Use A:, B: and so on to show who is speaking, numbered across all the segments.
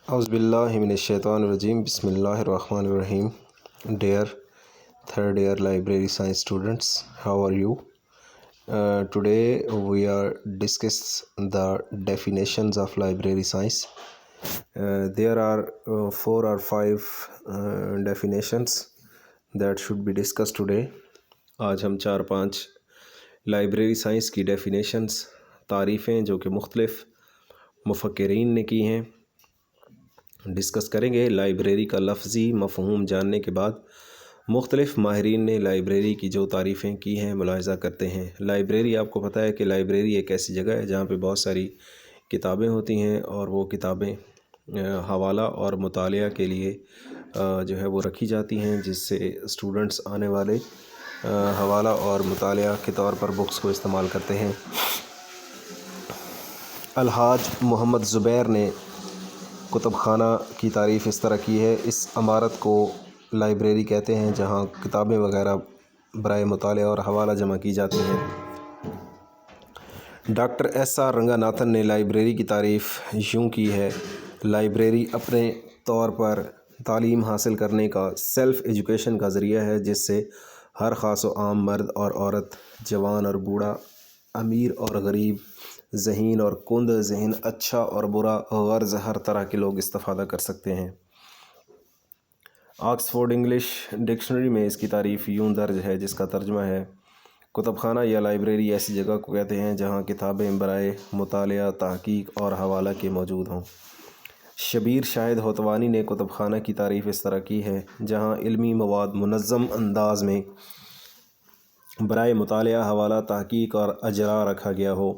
A: اعوذ باللہ من الشیطان الرجیم بسم اللہ الرحمن الرحیم. Dear third year library science students, how are you? Today we are discuss the definitions of library science. There are 4 or 5 definitions that should be discussed today. آج ہم 4-5 لائبریری سائنس کی ڈیفینیشنز تعریفیں جو کہ مختلف مفکرین نے کی ہیں ڈسکس کریں گے. لائبریری کا لفظی مفہوم جاننے کے بعد مختلف ماہرین نے لائبریری کی جو تعریفیں کی ہیں ملاحظہ کرتے ہیں. لائبریری آپ کو پتہ ہے کہ لائبریری ایک ایسی جگہ ہے جہاں پہ بہت ساری کتابیں ہوتی ہیں اور وہ کتابیں حوالہ اور مطالعہ کے لیے جو ہے وہ رکھی جاتی ہیں، جس سے اسٹوڈنٹس آنے والے حوالہ اور مطالعہ کے طور پر بکس کو استعمال کرتے ہیں. الحاج محمد زبیر نے کتب خانہ کی تعریف اس طرح کی ہے: اس عمارت کو لائبریری کہتے ہیں جہاں کتابیں وغیرہ برائے مطالعہ اور حوالہ جمع کی جاتی ہیں. ڈاکٹر ایس آر رنگاناتھن نے لائبریری کی تعریف یوں کی ہے: لائبریری اپنے طور پر تعلیم حاصل کرنے کا سیلف ایجوکیشن کا ذریعہ ہے جس سے ہر خاص و عام مرد اور عورت، جوان اور بوڑھا، امیر اور غریب، ذہین اور کند ذہن، اچھا اور برا غرض ہر طرح کے لوگ استفادہ کر سکتے ہیں. آکسفورڈ انگلش ڈکشنری میں اس کی تعریف یوں درج ہے جس کا ترجمہ ہے: کتب خانہ یا لائبریری ایسی جگہ کو کہتے ہیں جہاں کتابیں برائے مطالعہ، تحقیق اور حوالہ کے موجود ہوں. شبیر شاہد ہوتوانی نے کتب خانہ کی تعریف اس طرح کی ہے: جہاں علمی مواد منظم انداز میں برائے مطالعہ، حوالہ، تحقیق اور اجراء رکھا گیا ہو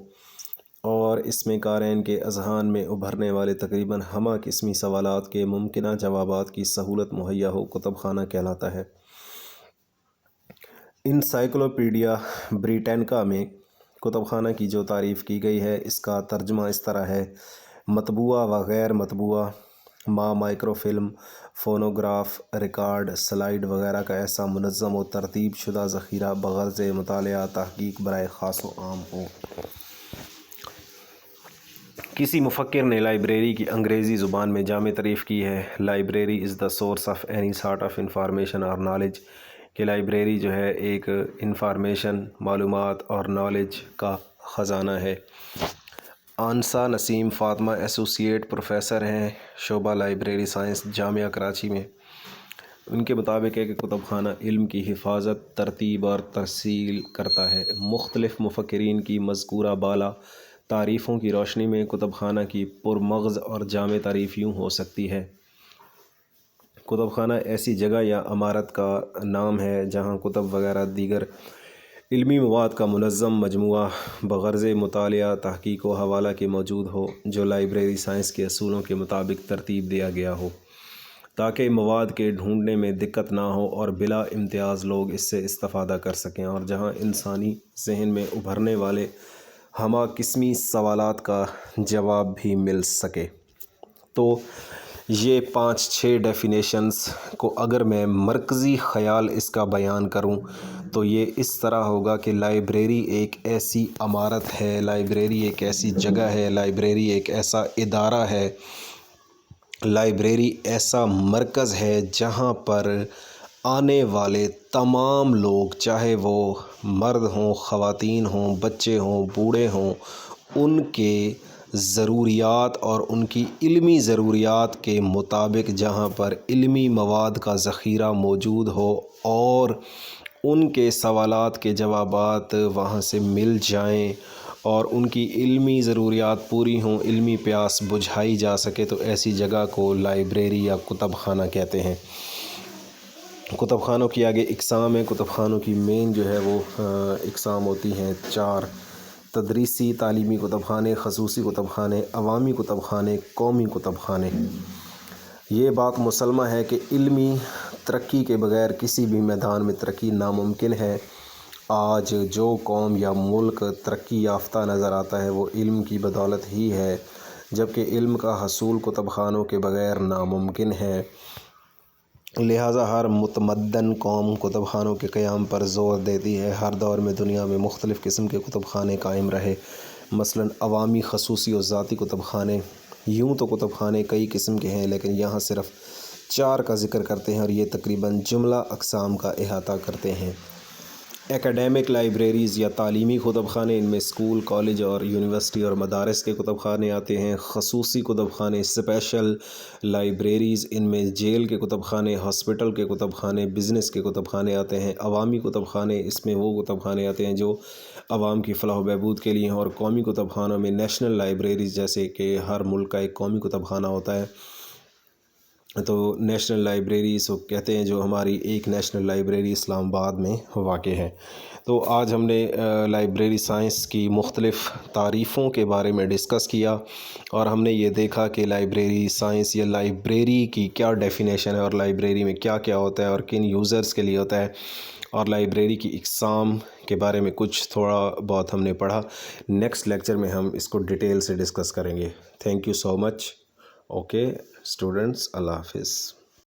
A: اور اس میں قارئین کے اذہان میں ابھرنے والے تقریباً ہمہ قسمی سوالات کے ممکنہ جوابات کی سہولت مہیا ہو، کتب خانہ کہلاتا ہے. انسائکلوپیڈیا بریٹینکا میں کتب خانہ کی جو تعریف کی گئی ہے اس کا ترجمہ اس طرح ہے: مطبوعہ و غیر مطبوعہ micro film, phonograph, record, slide وغیرہ کا ایسا منظم و ترتیب شدہ ذخیرہ بغرض مطالعہ، تحقیق برائے خاص و عام ہو. کسی مفکر نے لائبریری کی انگریزی زبان میں جامع تعریف کی ہے: library is the source of any sort of information اور نالج. کہ لائبریری جو ہے ایک انفارمیشن، معلومات اور نالج کا خزانہ ہے. آنسا نسیم فاطمہ ایسوسی ایٹ پروفیسر ہیں شعبہ لائبریری سائنس، جامعہ کراچی میں. ان کے مطابق ہے کہ کتب خانہ علم کی حفاظت، ترتیب اور ترسیل کرتا ہے. مختلف مفکرین کی مذکورہ بالا تعریفوں کی روشنی میں کتب خانہ کی پرمغز اور جامع تعریف یوں ہو سکتی ہے: کتب خانہ ایسی جگہ یا عمارت کا نام ہے جہاں کتب وغیرہ دیگر علمی مواد کا منظم مجموعہ بغرض مطالعہ، تحقیق و حوالہ کے موجود ہو، جو لائبریری سائنس کے اصولوں کے مطابق ترتیب دیا گیا ہو تاکہ مواد کے ڈھونڈنے میں دقت نہ ہو اور بلا امتیاز لوگ اس سے استفادہ کر سکیں، اور جہاں انسانی ذہن میں ابھرنے والے ہمہ قسمی سوالات کا جواب بھی مل سکے. تو یہ 5-6 ڈیفینیشنز کو اگر میں مرکزی خیال اس کا بیان کروں تو یہ اس طرح ہوگا کہ لائبریری ایک ایسی عمارت ہے، لائبریری ایک ایسی جگہ ہے، لائبریری ایک ایسا ادارہ ہے، لائبریری ایسا مرکز ہے جہاں پر آنے والے تمام لوگ، چاہے وہ مرد ہوں، خواتین ہوں، بچے ہوں، بوڑھے ہوں، ان کے ضروریات اور ان کی علمی ضروریات کے مطابق جہاں پر علمی مواد کا ذخیرہ موجود ہو اور ان کے سوالات کے جوابات وہاں سے مل جائیں اور ان کی علمی ضروریات پوری ہوں، علمی پیاس بجھائی جا سکے، تو ایسی جگہ کو لائبریری یا کتب خانہ کہتے ہیں. کتب خانوں کی آگے اقسام ہیں. کتب خانوں کی مین جو ہے وہ اقسام ہوتی ہیں 4: تدریسی تعلیمی کتب خانے، خصوصی کتب خانے، عوامی کتب خانے، قومی کتب خانے. یہ بات مسلمہ ہے کہ علمی ترقی کے بغیر کسی بھی میدان میں ترقی ناممکن ہے. آج جو قوم یا ملک ترقی یافتہ نظر آتا ہے وہ علم کی بدولت ہی ہے، جبکہ علم کا حصول کتب خانوں کے بغیر ناممکن ہے. لہٰذا ہر متمدن قوم کتب خانوں کے قیام پر زور دیتی ہے. ہر دور میں دنیا میں مختلف قسم کے کتب خانے قائم رہے، مثلاً عوامی، خصوصی اور ذاتی کتب خانے. یوں تو کتب خانے کئی قسم کے ہیں لیکن یہاں صرف 4 کا ذکر کرتے ہیں اور یہ تقریباً جملہ اقسام کا احاطہ کرتے ہیں۔ ایکیڈیمک لائبریریز یا تعلیمی کتب خانے، ان میں اسکول، کالج اور یونیورسٹی اور مدارس کے کتب خانے آتے ہیں۔ خصوصی کتب خانے، اسپیشل لائبریریز، ان میں جیل کے کتب خانے، ہاسپٹل کے کتب خانے، بزنس کے کتب خانے آتے ہیں۔ عوامی کتب خانے، اس میں وہ کتب خانے آتے ہیں جو عوام کی فلاح و بہبود کے لیے ہیں۔ اور قومی کتب خانوں میں نیشنل لائبریریز، جیسے کہ ہر ملک کا ایک قومی کتب خانہ ہوتا ہے، تو نیشنل لائبریریز وہ کہتے ہیں، جو ہماری ایک نیشنل لائبریری اسلام آباد میں واقع ہے۔ تو آج ہم نے لائبریری سائنس کی مختلف تعریفوں کے بارے میں ڈسکس کیا، اور ہم نے یہ دیکھا کہ لائبریری سائنس یا لائبریری کی کیا ڈیفینیشن ہے، اور لائبریری میں کیا کیا ہوتا ہے اور کن یوزرز کے لیے ہوتا ہے، اور لائبریری کی اقسام کے بارے میں کچھ تھوڑا بہت ہم نے پڑھا۔ نیکسٹ لیکچر میں ہم اس کو ڈیٹیل سے ڈسکس کریں گے۔ Thank you so much. Okay students, اللہ حافظ۔